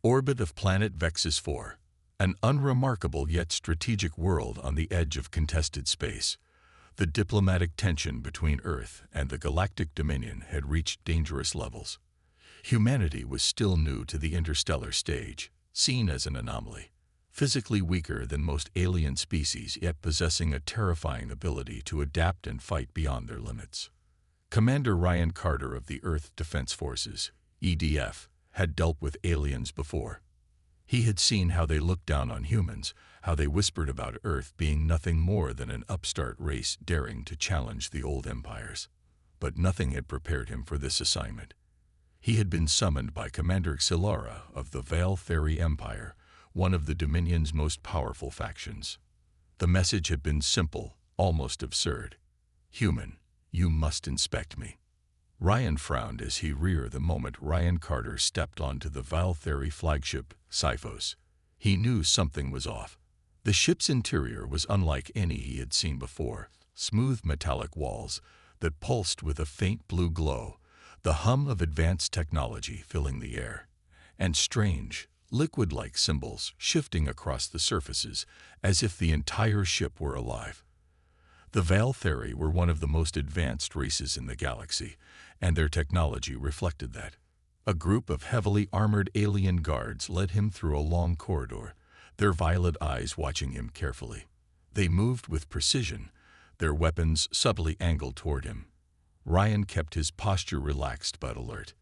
Orbit of planet Vexus 4, an unremarkable yet strategic world on the edge of contested space. The diplomatic tension between Earth and the Galactic Dominion had reached dangerous levels. Humanity was still new to the interstellar stage, seen as an anomaly, physically weaker than most alien species yet possessing a terrifying ability to adapt and fight beyond their limits. Commander Ryan Carter of the Earth Defense Forces, EDF, had dealt with aliens before. He had seen how they looked down on humans, how they whispered about Earth being nothing more than an upstart race daring to challenge the old empires. But nothing had prepared him for this assignment. He had been summoned by Commander Xylara of the Vale Theory Empire, one of the Dominion's most powerful factions. The message had been simple, almost absurd. "Human, you must inspect me." Ryan frowned as he reared the moment Ryan Carter stepped onto the Vale Theory flagship, Sci-Fi. He knew something was off. The ship's interior was unlike any he had seen before, smooth metallic walls that pulsed with a faint blue glow, the hum of advanced technology filling the air, and strange, liquid-like symbols shifting across the surfaces as if the entire ship were alive. The Vale Theory were one of the most advanced races in the galaxy, and their technology reflected that. A group of heavily armored alien guards led him through a long corridor, their violet eyes watching him carefully. They moved with precision, their weapons subtly angled toward him. Ryan kept his posture relaxed but alert.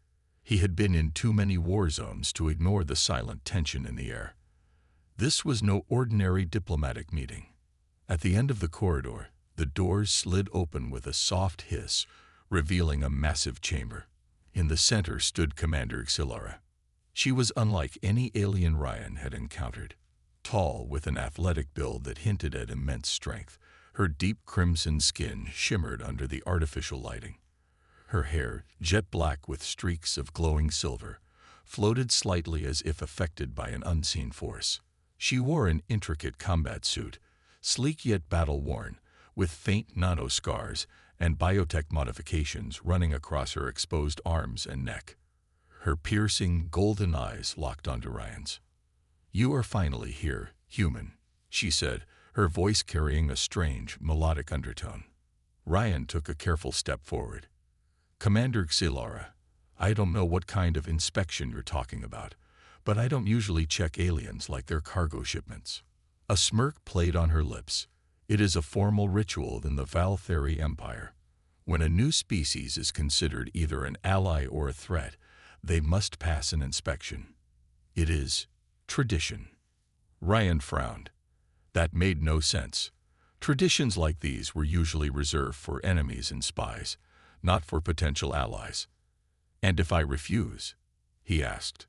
He had been in too many war zones to ignore the silent tension in the air. This was no ordinary diplomatic meeting. At the end of the corridor, the doors slid open with a soft hiss, revealing a massive chamber. In the center stood Commander Xylara. She was unlike any alien Ryan had encountered. Tall, with an athletic build that hinted at immense strength, her deep crimson skin shimmered under the artificial lighting. Her hair, jet black with streaks of glowing silver, floated slightly as if affected by an unseen force. She wore an intricate combat suit, sleek yet battle-worn, with faint nano-scars and biotech modifications running across her exposed arms and neck. Her piercing, golden eyes locked onto Ryan's. "You are finally here, human," she said, her voice carrying a strange, melodic undertone. Ryan took a careful step forward. "Commander Xylara, I don't know what kind of inspection you're talking about, but I don't usually check aliens like their cargo shipments." A smirk played on her lips. "It is a formal ritual in the Vale Theory Empire. When a new species is considered either an ally or a threat, they must pass an inspection. It is tradition." Ryan frowned. That made no sense. Traditions like these were usually reserved for enemies and spies, not for potential allies. "And if I refuse?" he asked.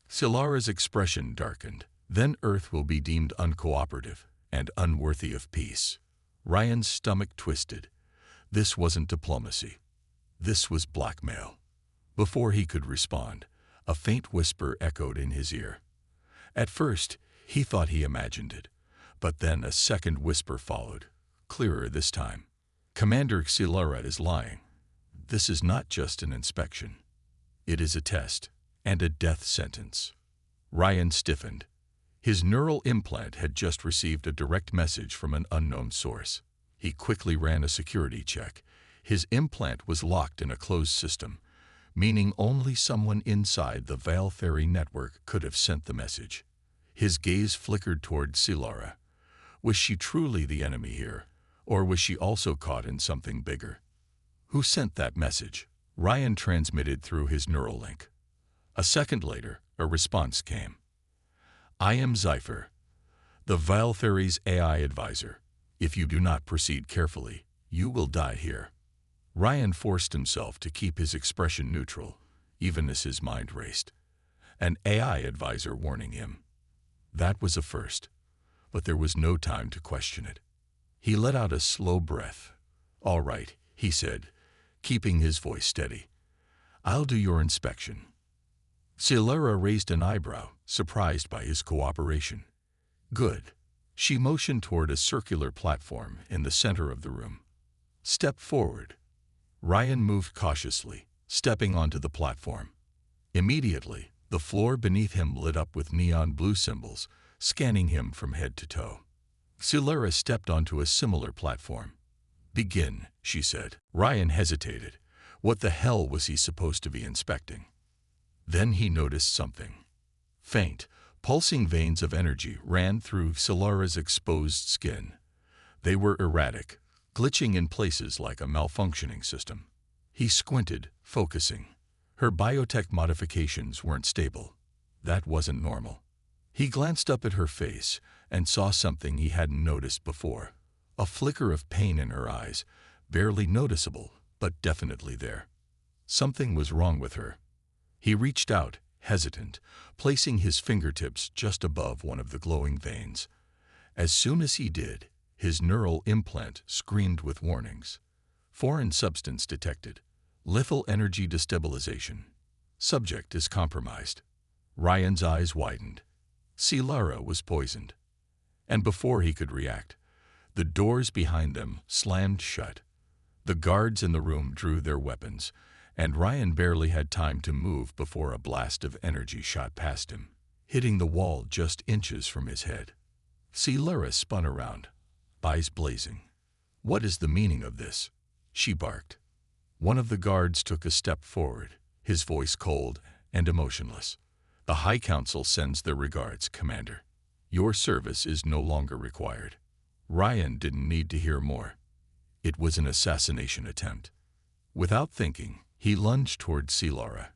Xylara's expression darkened. "Then Earth will be deemed uncooperative and unworthy of peace." Ryan's stomach twisted. This wasn't diplomacy. This was blackmail. Before he could respond, a faint whisper echoed in his ear. At first, he thought he imagined it, but then a second whisper followed, clearer this time. "Commander Xylara is lying. This is not just an inspection. It is a test, and a death sentence." Ryan stiffened. His neural implant had just received a direct message from an unknown source. He quickly ran a security check. His implant was locked in a closed system, meaning only someone inside the Vale Theory network could have sent the message. His gaze flickered toward Xylara. Was she truly the enemy here, or was she also caught in something bigger? "Who sent that message?" Ryan transmitted through his neural link. A second later, a response came. "I am Zypher, the Vale Theory's AI advisor. If you do not proceed carefully, you will die here." Ryan forced himself to keep his expression neutral, even as his mind raced. An AI advisor warning him. That was a first, but there was no time to question it. He let out a slow breath. "All right," he said, keeping his voice steady. "I'll do your inspection." Xylara raised an eyebrow, surprised by his cooperation. "Good." She motioned toward a circular platform in the center of the room. "Step forward." Ryan moved cautiously, stepping onto the platform. Immediately, The floor beneath him lit up with neon blue symbols, scanning him from head to toe. Silura stepped onto a similar platform. "Begin," she said. Ryan hesitated. What the hell was he supposed to be inspecting? Then he noticed something. Faint, pulsing veins of energy ran through Silura's exposed skin. They were erratic, glitching in places like a malfunctioning system. He squinted, focusing. Her biotech modifications weren't stable. That wasn't normal. He glanced up at her face and saw something he hadn't noticed before. A flicker of pain in her eyes, barely noticeable, but definitely there. Something was wrong with her. He reached out, hesitant, placing his fingertips just above one of the glowing veins. As soon as he did, his neural implant screamed with warnings. Foreign substance detected. Lethal energy destabilization. Subject is compromised. Ryan's eyes widened. Silura was poisoned. And before he could react, the doors behind them slammed shut. The guards in the room drew their weapons, and Ryan barely had time to move before a blast of energy shot past him, hitting the wall just inches from his head. Silura spun around, eyes blazing. "What is the meaning of this?" she barked. One of the guards took a step forward, his voice cold and emotionless. "The High Council sends their regards, Commander. Your service is no longer required." Ryan didn't need to hear more. It was an assassination attempt. Without thinking, he lunged toward Silura,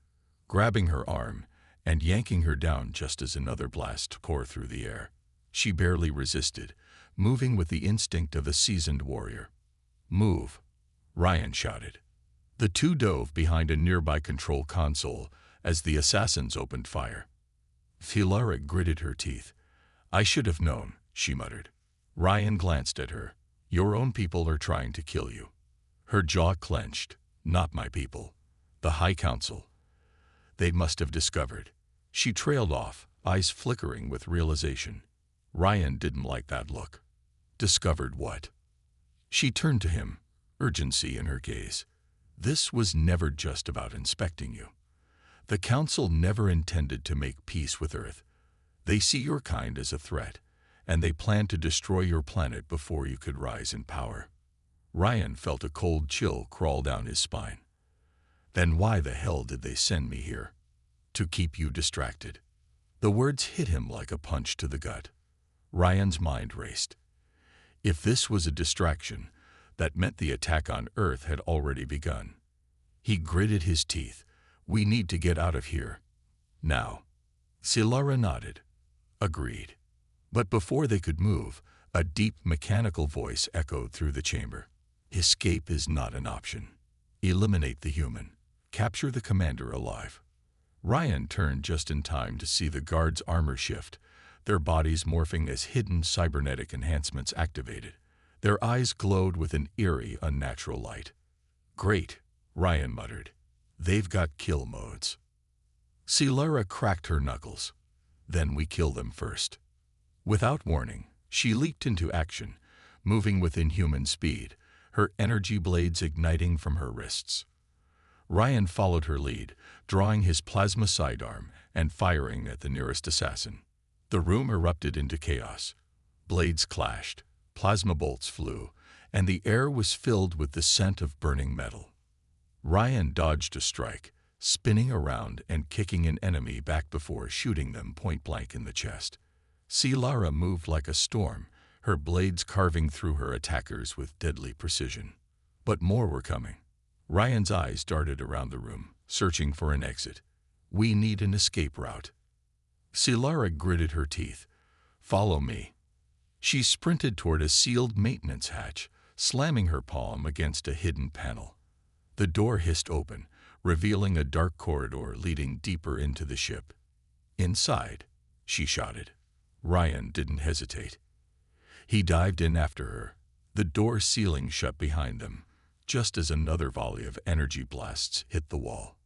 grabbing her arm and yanking her down just as another blast tore through the air. She barely resisted, moving with the instinct of a seasoned warrior. "Move," Ryan shouted. The two dove behind a nearby control console as the assassins opened fire. Silura gritted her teeth. "I should have known," she muttered. Ryan glanced at her. "Your own people are trying to kill you." Her jaw clenched. "Not my people. The High Council. They must have discovered." She trailed off, eyes flickering with realization. Ryan didn't like that look. "Discovered what?" She turned to him, urgency in her gaze. "This was never just about inspecting you. The Council never intended to make peace with Earth. They see your kind as a threat, and they plan to destroy your planet before you could rise in power." Ryan felt a cold chill crawl down his spine. "Then why the hell did they send me here?" "To keep you distracted." The words hit him like a punch to the gut. Ryan's mind raced. If this was a distraction, that meant the attack on Earth had already begun. He gritted his teeth. "We need to get out of here. Now." Silura nodded. Agreed. But before they could move, a deep mechanical voice echoed through the chamber. "Escape is not an option. Eliminate the human. Capture the commander alive." Ryan turned just in time to see the guards' armor shift, their bodies morphing as hidden cybernetic enhancements activated. Their eyes glowed with an eerie, unnatural light. "Great," Ryan muttered. "They've got kill modes." Silura cracked her knuckles. "Then we kill them first." Without warning, she leaped into action, moving with inhuman speed, her energy blades igniting from her wrists. Ryan followed her lead, drawing his plasma sidearm and firing at the nearest assassin. The room erupted into chaos. Blades clashed, plasma bolts flew, and the air was filled with the scent of burning metal. Ryan dodged a strike, spinning around and kicking an enemy back before shooting them point-blank in the chest. Silura moved like a storm, her blades carving through her attackers with deadly precision. But more were coming. Ryan's eyes darted around the room, searching for an exit. "We need an escape route." Silura gritted her teeth. "Follow me." She sprinted toward a sealed maintenance hatch, slamming her palm against a hidden panel. The door hissed open, revealing a dark corridor leading deeper into the ship. "Inside," she shouted. Ryan didn't hesitate. He dived in after her, the door sealing shut behind them, just as another volley of energy blasts hit the wall.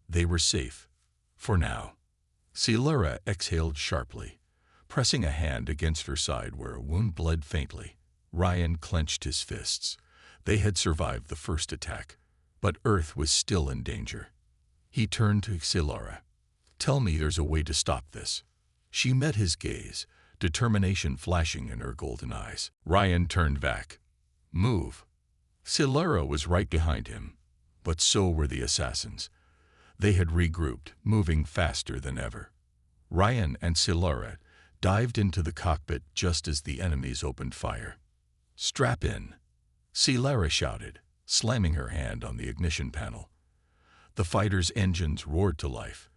They were safe, for now. Silura exhaled sharply, pressing a hand against her side where a wound bled faintly. Ryan clenched his fists. They had survived the first attack, but Earth was still in danger. He turned to Silura. Tell me there's a way to stop this. She met his gaze, determination flashing in her golden eyes. Ryan turned back. Move. Silara was right behind him, but so were the assassins. They had regrouped, moving faster than ever. Ryan and Silara dived into the cockpit just as the enemies opened fire. Strap in, Silara shouted, slamming her hand on the ignition panel. The fighter's engines roared to life,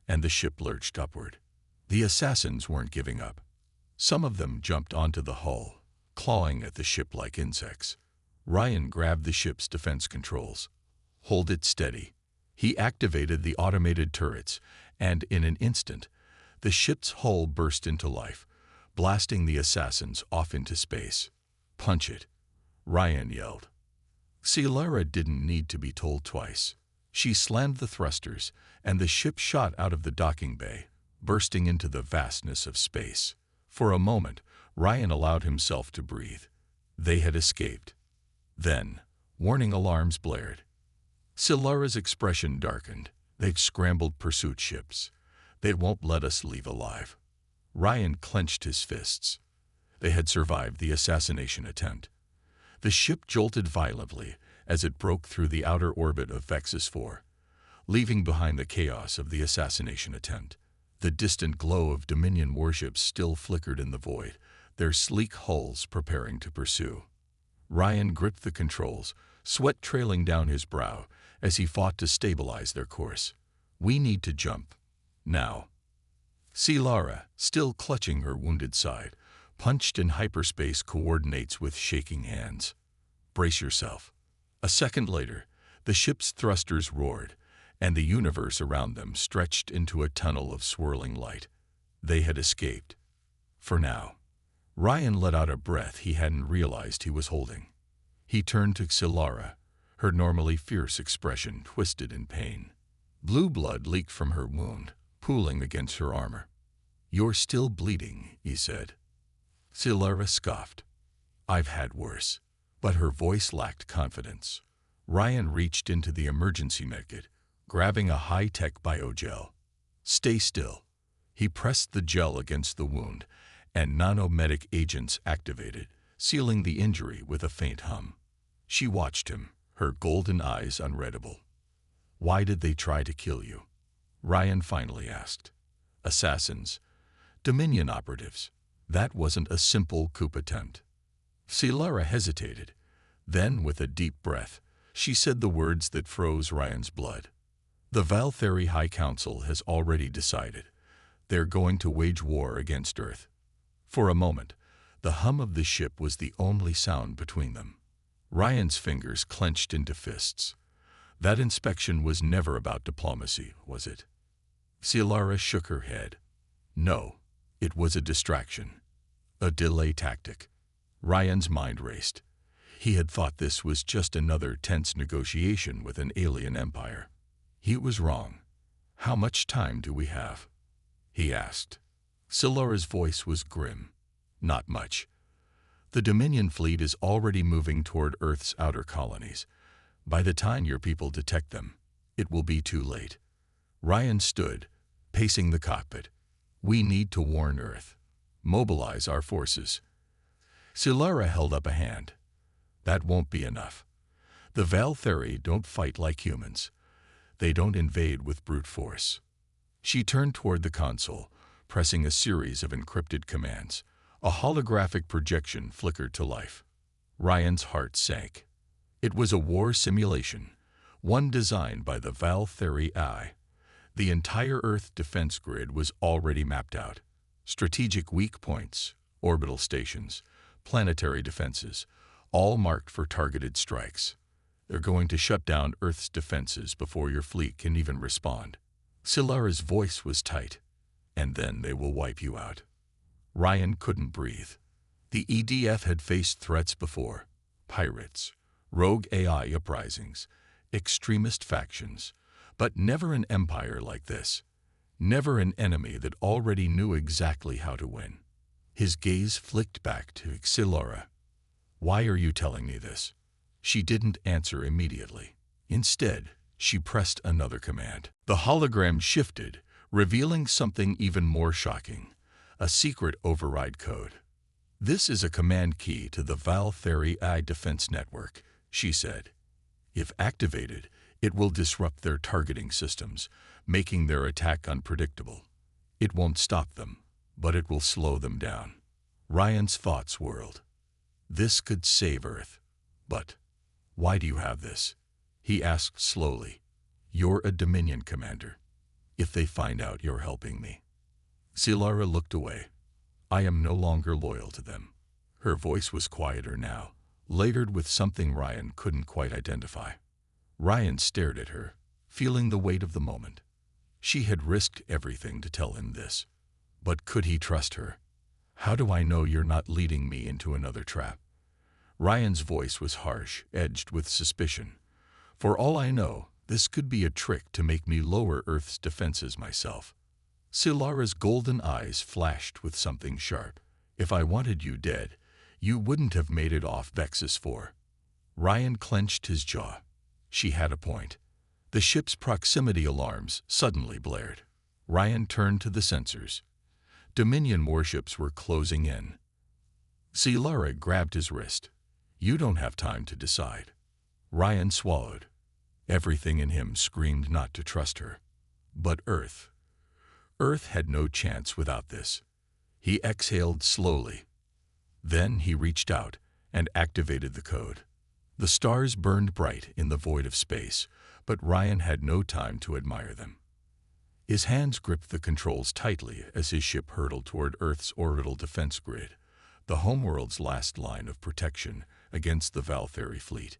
and the ship lurched upward. The assassins weren't giving up. Some of them jumped onto the hull, clawing at the ship like insects. Ryan grabbed the ship's defense controls. Hold it steady. He activated the automated turrets, and in an instant, the ship's hull burst into life, blasting the assassins off into space. Punch it, Ryan yelled. Silara didn't need to be told twice. She slammed the thrusters, and the ship shot out of the docking bay, bursting into the vastness of space. For a moment, Ryan allowed himself to breathe. They had escaped. Then, warning alarms blared. Silara's expression darkened. They've scrambled pursuit ships. They won't let us leave alive. Ryan clenched his fists. They had survived the assassination attempt. The ship jolted violently as it broke through the outer orbit of Vexus 4, leaving behind the chaos of the assassination attempt. The distant glow of Dominion warships still flickered in the void, their sleek hulls preparing to pursue. Ryan gripped the controls, sweat trailing down his brow as he fought to stabilize their course. We need to jump. Now. Silara, still clutching her wounded side, punched in hyperspace coordinates with shaking hands. Brace yourself. A second later, the ship's thrusters roared, and the universe around them stretched into a tunnel of swirling light. They had escaped. For now. Ryan let out a breath he hadn't realized he was holding. He turned to Silara, her normally fierce expression twisted in pain. Blue blood leaked from her wound, pooling against her armor. You're still bleeding, he said. Silara scoffed. I've had worse. But her voice lacked confidence. Ryan reached into the emergency medkit, grabbing a high-tech biogel. Stay still. He pressed the gel against the wound, and nanomedic agents activated, sealing the injury with a faint hum. She watched him, her golden eyes unreadable. Why did they try to kill you? Ryan finally asked. Assassins. Dominion operatives. That wasn't a simple coup attempt. Silara hesitated. Then, with a deep breath, she said the words that froze Ryan's blood. The Valtheri High Council has already decided. They're going to wage war against Earth. For a moment, the hum of the ship was the only sound between them. Ryan's fingers clenched into fists. That inspection was never about diplomacy, was it? Silara shook her head. No, it was a distraction. A delay tactic. Ryan's mind raced. He had thought this was just another tense negotiation with an alien empire. He was wrong. How much time do we have? He asked. Silara's voice was grim. Not much. The Dominion fleet is already moving toward Earth's outer colonies. By the time your people detect them, it will be too late. Ryan stood, pacing the cockpit. We need to warn Earth. Mobilize our forces. Silara held up a hand. That won't be enough. The Valtheri don't fight like humans. They don't invade with brute force. She turned toward the console, pressing a series of encrypted commands. A holographic projection flickered to life. Ryan's heart sank. It was a war simulation, one designed by the Valtheri AI. The entire Earth defense grid was already mapped out. Strategic weak points, orbital stations, planetary defenses, all marked for targeted strikes. They're going to shut down Earth's defenses before your fleet can even respond. Silara's voice was tight. And then they will wipe you out. Ryan couldn't breathe. The EDF had faced threats before. Pirates, rogue AI uprisings, extremist factions, but never an empire like this. Never an enemy that already knew exactly how to win. His gaze flicked back to Silara. Why are you telling me this? She didn't answer immediately. Instead, she pressed another command. The hologram shifted, revealing something even more shocking, a secret override code. "This is a command key to the Val-Theri AI defense network," she said. "If activated, it will disrupt their targeting systems, making their attack unpredictable. It won't stop them, but it will slow them down." Ryan's thoughts whirled. This could save Earth. But why do you have this? He asked slowly. "You're a Dominion commander. If they find out you're helping me." Silara looked away. "I am no longer loyal to them." Her voice was quieter now, layered with something Ryan couldn't quite identify. Ryan stared at her, feeling the weight of the moment. She had risked everything to tell him this. But could he trust her? "How do I know you're not leading me into another trap?" Ryan's voice was harsh, edged with suspicion. "For all I know, this could be a trick to make me lower Earth's defenses myself." Silara's golden eyes flashed with something sharp. "If I wanted you dead, you wouldn't have made it off Vexus 4. Ryan clenched his jaw. She had a point. The ship's proximity alarms suddenly blared. Ryan turned to the sensors. Dominion warships were closing in. Silara grabbed his wrist. "You don't have time to decide." Ryan swallowed. Everything in him screamed not to trust her. But Earth had no chance without this. He exhaled slowly. Then he reached out and activated the code. The stars burned bright in the void of space, but Ryan had no time to admire them. His hands gripped the controls tightly as his ship hurtled toward Earth's orbital defense grid, the homeworld's last line of protection against the Val-Theri fleet.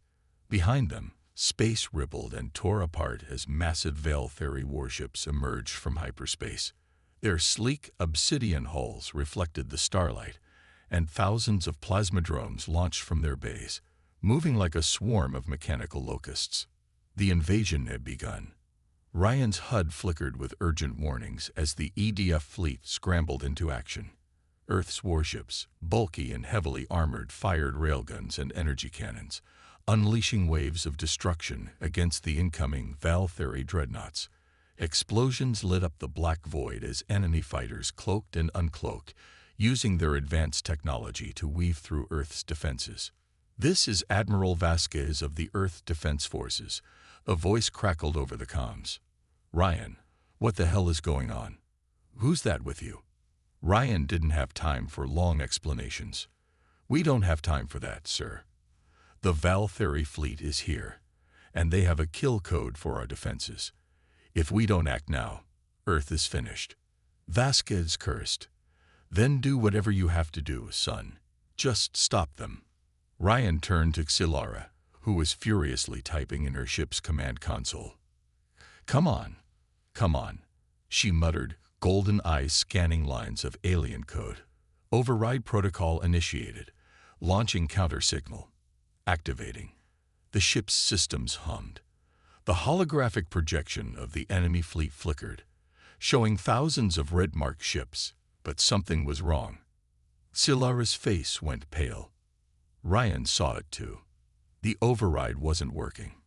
Behind them, space rippled and tore apart as massive Val-Theri warships emerged from hyperspace. Their sleek obsidian hulls reflected the starlight, and thousands of plasmodromes launched from their bays, moving like a swarm of mechanical locusts. The invasion had begun. Ryan's HUD flickered with urgent warnings as the EDF fleet scrambled into action. Earth's warships, bulky and heavily armored, fired railguns and energy cannons, unleashing waves of destruction against the incoming Val-Theri dreadnoughts. Explosions lit up the black void as enemy fighters cloaked and uncloaked, using their advanced technology to weave through Earth's defenses. "This is Admiral Vasquez of the Earth Defense Forces," a voice crackled over the comms. "Ryan, what the hell is going on? Who's that with you?" Ryan didn't have time for long explanations. "We don't have time for that, sir. The Val-Theri fleet is here, and they have a kill code for our defenses. If we don't act now, Earth is finished." Vasquez cursed. "Then do whatever you have to do, son. Just stop them." Ryan turned to Silara, who was furiously typing in her ship's command console. Come on," she muttered, golden eyes scanning lines of alien code. "Override protocol initiated. Launching counter signal. Activating." The ship's systems hummed. The holographic projection of the enemy fleet flickered, showing thousands of red-marked ships, but something was wrong. Silara's face went pale. Ryan saw it too. The override wasn't working.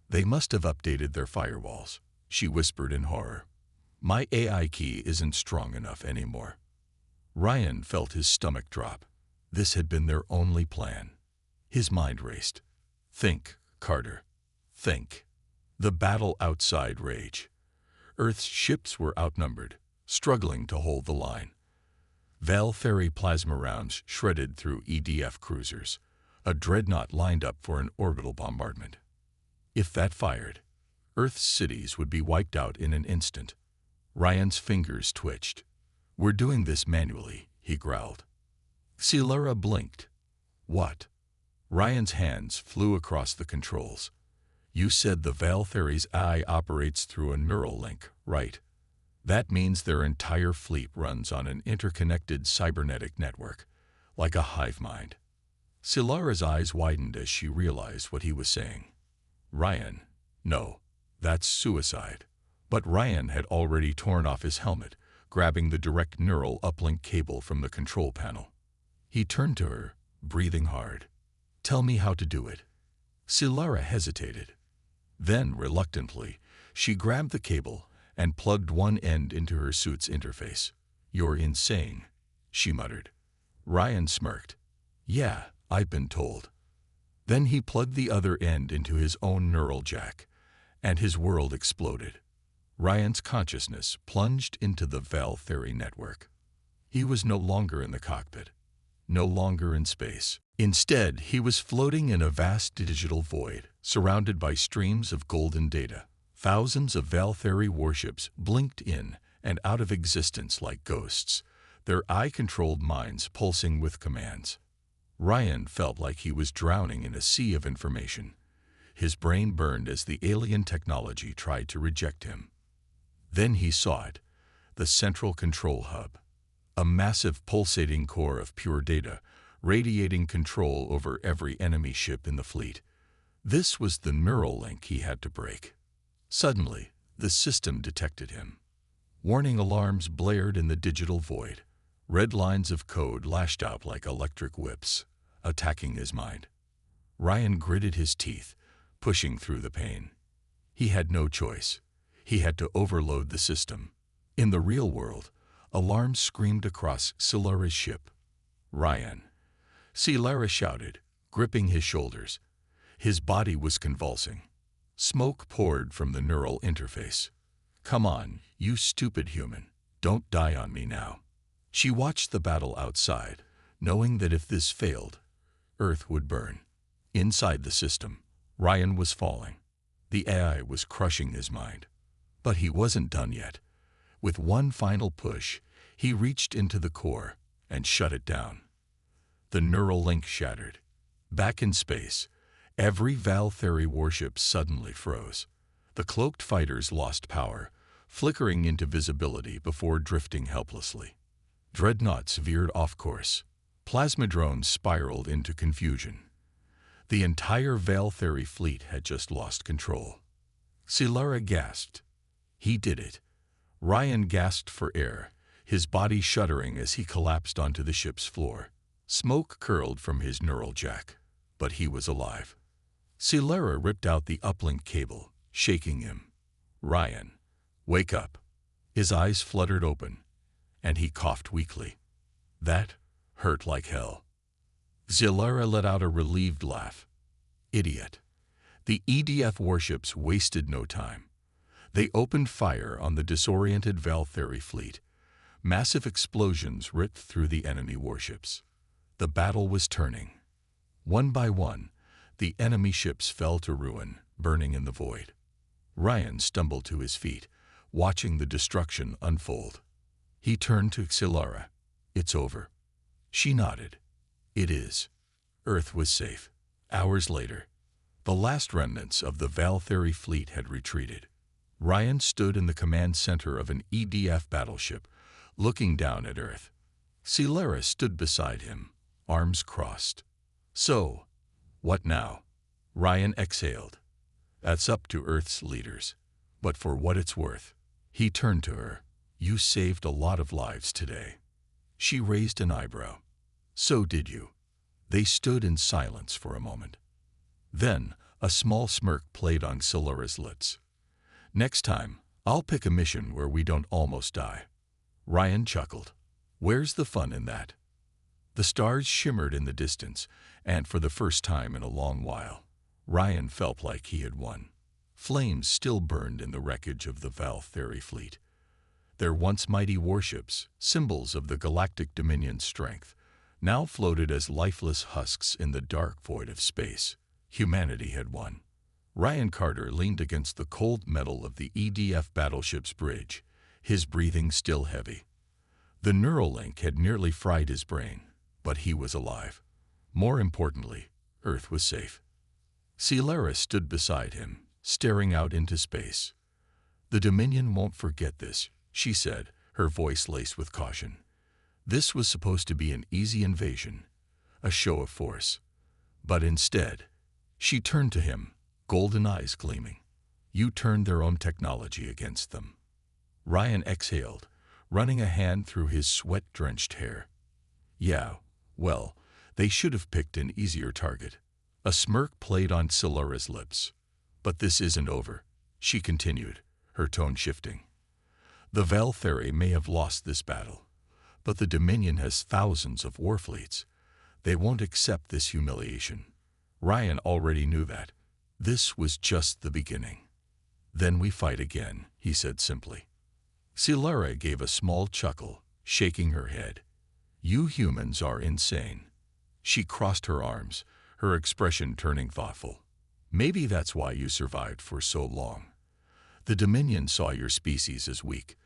"They must have updated their firewalls," she whispered in horror. "My AI key isn't strong enough anymore." Ryan felt his stomach drop. This had been their only plan. His mind raced. "Think, Carter. Think." The battle outside raged. Earth's ships were outnumbered, struggling to hold the line. Val-Theri plasma rounds shredded through EDF cruisers. A dreadnought lined up for an orbital bombardment. If that fired, Earth's cities would be wiped out in an instant. Ryan's fingers twitched. "We're doing this manually," he growled. Silara blinked. "What?" Ryan's hands flew across the controls. "You said the Val-Theri's eye operates through a neural link, right? That means their entire fleet runs on an interconnected cybernetic network, like a hive mind." Silara's eyes widened as she realized what he was saying. "Ryan, no, that's suicide." But Ryan had already torn off his helmet, grabbing the direct neural uplink cable from the control panel. He turned to her, breathing hard. "Tell me how to do it." Silara hesitated. Then, reluctantly, she grabbed the cable and plugged one end into her suit's interface. "You're insane," she muttered. Ryan smirked. "Yeah, I've been told." Then he plugged the other end into his own neural jack, and his world exploded. Ryan's consciousness plunged into the Val Theory network. He was no longer in the cockpit, no longer in space. Instead, he was floating in a vast digital void, surrounded by streams of golden data. Thousands of Val Theory warships blinked in and out of existence like ghosts, their eye-controlled minds pulsing with commands. Ryan felt like he was drowning in a sea of information. His brain burned as the alien technology tried to reject him. Then he saw it, the central control hub, a massive pulsating core of pure data, radiating control over every enemy ship in the fleet. This was the neural link he had to break. Suddenly, the system detected him. Warning alarms blared in the digital void. Red lines of code lashed out like electric whips, attacking his mind. Ryan gritted his teeth, pushing through the pain. He had no choice. He had to overload the system. In the real world, alarms screamed across Silara's ship. "Ryan!" Silara shouted, gripping his shoulders. His body was convulsing. Smoke poured from the neural interface. "Come on, you stupid human. Don't die on me now." She watched the battle outside, knowing that if this failed, Earth would burn. Inside the system, Ryan was falling. The AI was crushing his mind. But he wasn't done yet. With one final push, he reached into the core and shut it down. The neural link shattered. Back in space, every Val Theory warship suddenly froze. The cloaked fighters lost power, flickering into visibility before drifting helplessly. Dreadnoughts veered off course. Plasmadrones spiraled into confusion. The entire Val Theory fleet had just lost control. Silara gasped. He did it. Ryan gasped for air, his body shuddering as he collapsed onto the ship's floor. Smoke curled from his neural jack, but he was alive. Silara ripped out the uplink cable, shaking him. "Ryan, wake up." His eyes fluttered open, and he coughed weakly. That hurt like hell. Silara let out a relieved laugh. "Idiot." The EDF warships wasted no time. They opened fire on the disoriented Val Theory fleet. Massive explosions ripped through the enemy warships. The battle was turning. One by one, the enemy ships fell to ruin, burning in the void. Ryan stumbled to his feet, watching the destruction unfold. He turned to Silara. "It's over." She nodded. "It is." Earth was safe. Hours later, the last remnants of the Val Theory fleet had retreated. Ryan stood in the command center of an EDF battleship, looking down at Earth. Silara stood beside him, arms crossed. "So, what now?" Ryan exhaled. "That's up to Earth's leaders. But for what it's worth." He turned to her. "You saved a lot of lives today." She raised an eyebrow. "So did you." They stood in silence for a moment. Then, a small smirk played on Silara's lips. "Next time, I'll pick a mission where we don't almost die." Ryan chuckled. "Where's the fun in that?" The stars shimmered in the distance, and for the first time in a long while, Ryan felt like he had won. Flames still burned in the wreckage of the Val Theory fleet. Their once mighty warships, symbols of the Galactic Dominion's strength, now floated as lifeless husks in the dark void of space. Humanity had won. Ryan Carter leaned against the cold metal of the EDF battleship's bridge, his breathing still heavy. The neural link had nearly fried his brain, but he was alive. More importantly, Earth was safe. Silara stood beside him, staring out into space. "The Dominion won't forget this," she said, her voice laced with caution. "This was supposed to be an easy invasion, a show of force. But instead," she turned to him, golden eyes gleaming, "you turned their own technology against them." Ryan exhaled, running a hand through his sweat-drenched hair. "Yeah, well, they should have picked an easier target." A smirk played on Silara's lips. "But this isn't over," she continued, her tone shifting. The Valtheri may have lost this battle, but the Dominion has thousands of warfleets. They won't accept this humiliation. Ryan already knew that. This was just the beginning. Then we fight again, he said simply. Silara gave a small chuckle, shaking her head. You humans are insane. She crossed her arms, her expression turning thoughtful. Maybe that's why you survived for so long. The Dominion saw your species as weak,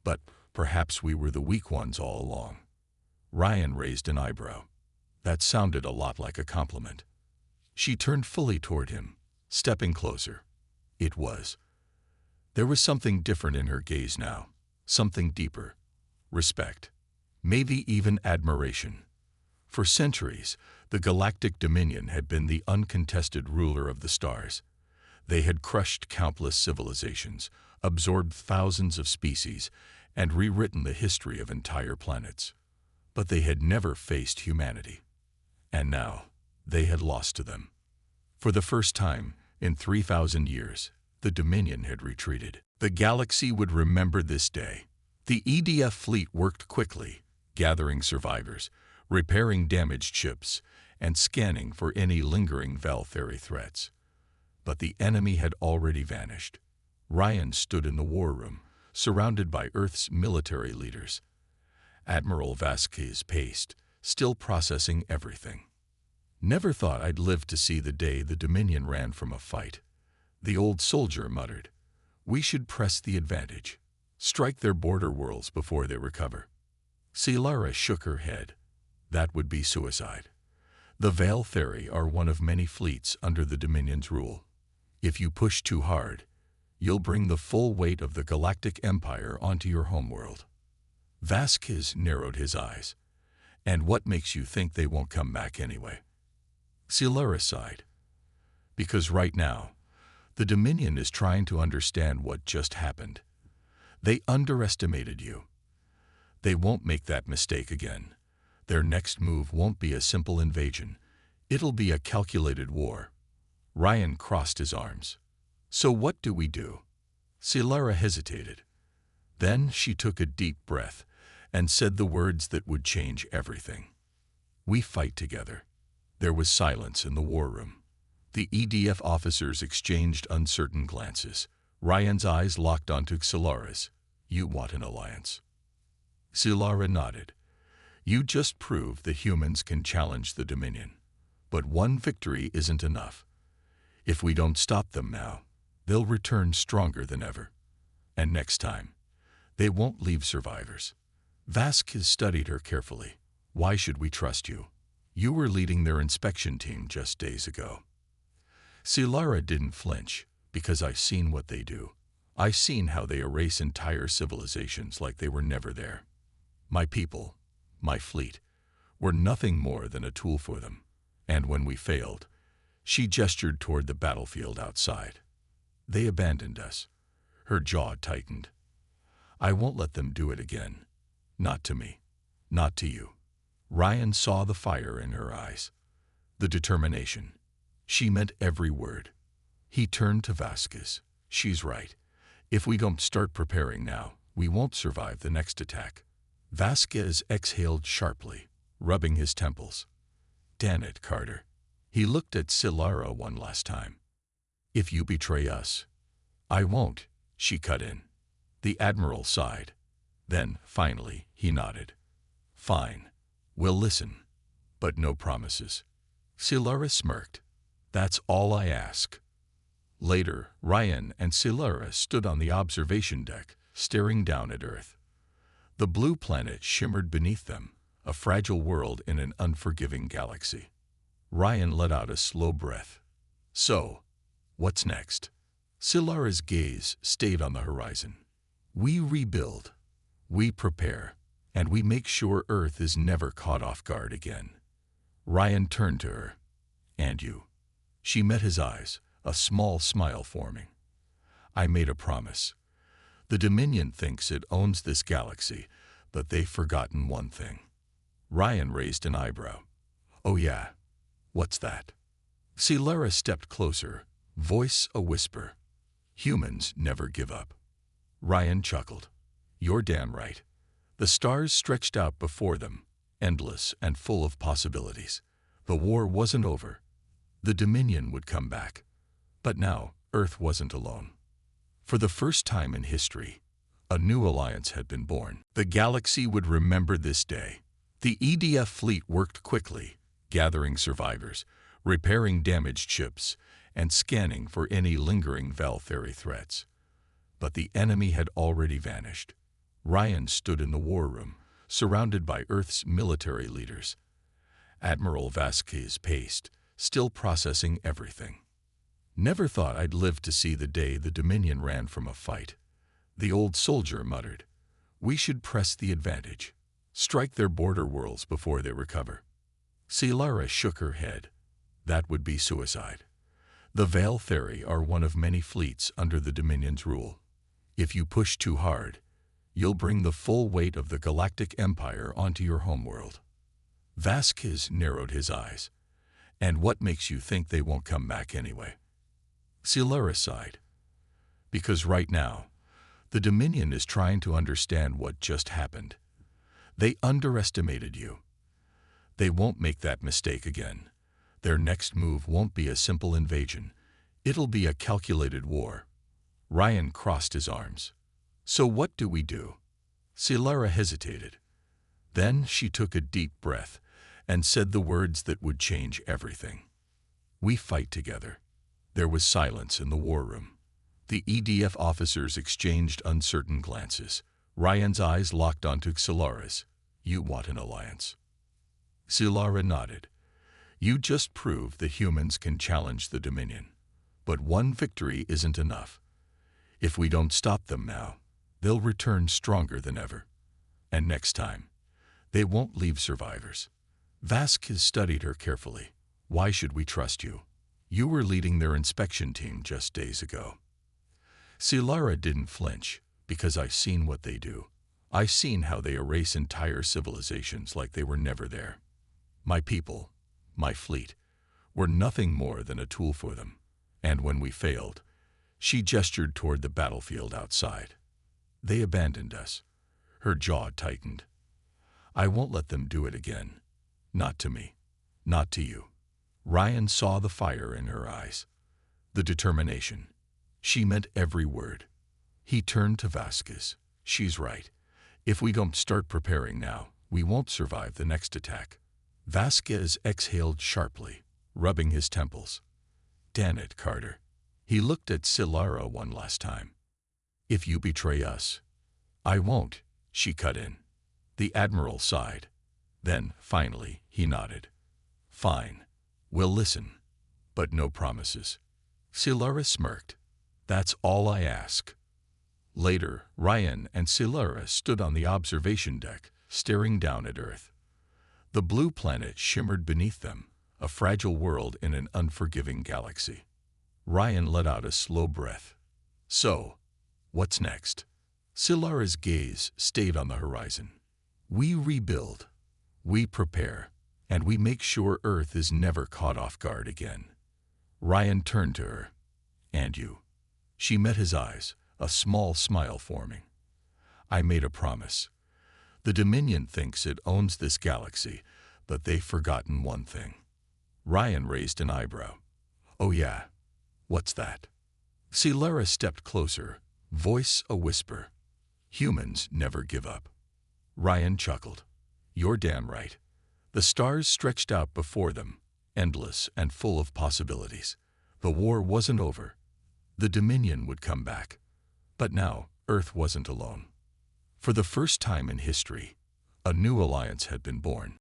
but perhaps we were the weak ones all along. Ryan raised an eyebrow. That sounded a lot like a compliment. She turned fully toward him, stepping closer. It was. There was something different in her gaze now, something deeper. Respect. Maybe even admiration. For centuries, the Galactic Dominion had been the uncontested ruler of the stars. They had crushed countless civilizations, absorbed thousands of species, and rewritten the history of entire planets. But they had never faced humanity. And now, they had lost to them. For the first time in 3,000 years, the Dominion had retreated. The galaxy would remember this day. The EDF fleet worked quickly, gathering survivors, repairing damaged ships, and scanning for any lingering Valtheri threats. But the enemy had already vanished. Ryan stood in the war room, surrounded by Earth's military leaders. Admiral Vasquez paced, still processing everything. Never thought I'd live to see the day the Dominion ran from a fight. The old soldier muttered. We should press the advantage. Strike their border worlds before they recover. Silara shook her head. That would be suicide. The Valtheri are one of many fleets under the Dominion's rule. If you push too hard, you'll bring the full weight of the Galactic Empire onto your homeworld. Vasquez narrowed his eyes. And what makes you think they won't come back anyway? Silara sighed. Because right now, the Dominion is trying to understand what just happened. They underestimated you. They won't make that mistake again. Their next move won't be a simple invasion. It'll be a calculated war. Ryan crossed his arms. So what do we do? Silara hesitated. Then she took a deep breath and said the words that would change everything. We fight together. There was silence in the war room. The EDF officers exchanged uncertain glances. Ryan's eyes locked onto Silara's. You want an alliance? Silara nodded. You just proved that humans can challenge the Dominion. But one victory isn't enough. If we don't stop them now, they'll return stronger than ever. And next time, they won't leave survivors. Vasquez studied her carefully. Why should we trust you? You were leading their inspection team just days ago. Silara didn't flinch, because I've seen what they do. I've seen how they erase entire civilizations like they were never there. My people, my fleet, were nothing more than a tool for them. And when we failed, she gestured toward the battlefield outside. They abandoned us. Her jaw tightened. I won't let them do it again. Not to me. Not to you. Ryan saw the fire in her eyes. The determination. She meant every word. He turned to Vasquez. She's right. If we don't start preparing now, we won't survive the next attack. Vasquez exhaled sharply, rubbing his temples. Damn it, Carter. He looked at Silara one last time. If you betray us, I won't, she cut in. The Admiral sighed. Then, finally, he nodded. Fine. We'll listen. But no promises. Silara smirked. That's all I ask. Later, Ryan and Silara stood on the observation deck, staring down at Earth. The blue planet shimmered beneath them, a fragile world in an unforgiving galaxy. Ryan let out a slow breath. So, what's next? Silara's gaze stayed on the horizon. We rebuild, we prepare, and we make sure Earth is never caught off guard again. Ryan turned to her. And you? She met his eyes, a small smile forming. I made a promise. The Dominion thinks it owns this galaxy, but they've forgotten one thing. Ryan raised an eyebrow. Oh yeah, what's that? Silara stepped closer, voice a whisper. Humans never give up. Ryan chuckled. You're damn right. The stars stretched out before them, endless and full of possibilities. The war wasn't over. The Dominion would come back. But now, Earth wasn't alone. For the first time in history, a new alliance had been born. The galaxy would remember this day. The EDF fleet worked quickly, gathering survivors, repairing damaged ships, and scanning for any lingering Valtheri threats. But the enemy had already vanished. Ryan stood in the war room, surrounded by Earth's military leaders. Admiral Vasquez paced, still processing everything. Never thought I'd live to see the day the Dominion ran from a fight. The old soldier muttered, "We should press the advantage. Strike their border worlds before they recover." Silara shook her head. That would be suicide. The Valtheri are one of many fleets under the Dominion's rule. If you push too hard, you'll bring the full weight of the Galactic Empire onto your homeworld. Vasquez narrowed his eyes. And what makes you think they won't come back anyway? Silara sighed. Because right now, the Dominion is trying to understand what just happened. They underestimated you. They won't make that mistake again. Their next move won't be a simple invasion. It'll be a calculated war. Ryan crossed his arms. So what do we do? Silara hesitated. Then she took a deep breath and said the words that would change everything. We fight together. There was silence in the war room. The EDF officers exchanged uncertain glances. Ryan's eyes locked onto Silara's. You want an alliance? Silara nodded. You just proved that humans can challenge the Dominion. But one victory isn't enough. If we don't stop them now, they'll return stronger than ever. And next time, they won't leave survivors. Vasquez studied her carefully. Why should we trust you? You were leading their inspection team just days ago. Silara didn't flinch, because I've seen what they do. I've seen how they erase entire civilizations like they were never there. My people, my fleet, were nothing more than a tool for them. And when we failed, she gestured toward the battlefield outside. They abandoned us. Her jaw tightened. I won't let them do it again. Not to me. Not to you. Ryan saw the fire in her eyes. The determination. She meant every word. He turned to Vasquez. She's right. If we don't start preparing now, we won't survive the next attack. Vasquez exhaled sharply, rubbing his temples. Damn it, Carter. He looked at Silara one last time. If you betray us, I won't, she cut in. The Admiral sighed. Then, finally, he nodded. Fine. We'll listen. But no promises. Silara smirked. That's all I ask. Later, Ryan and Silara stood on the observation deck, staring down at Earth. The blue planet shimmered beneath them, a fragile world in an unforgiving galaxy. Ryan let out a slow breath. So, what's next? Silara's gaze stayed on the horizon. We rebuild, we prepare, and we make sure Earth is never caught off guard again. Ryan turned to her. And you? She met his eyes, a small smile forming. I made a promise. The Dominion thinks it owns this galaxy, but they've forgotten one thing. Ryan raised an eyebrow. Oh yeah, what's that? Silara stepped closer, voice a whisper. Humans never give up. Ryan chuckled. You're damn right. The stars stretched out before them, endless and full of possibilities. The war wasn't over. The Dominion would come back. But now, Earth wasn't alone. For the first time in history, a new alliance had been born.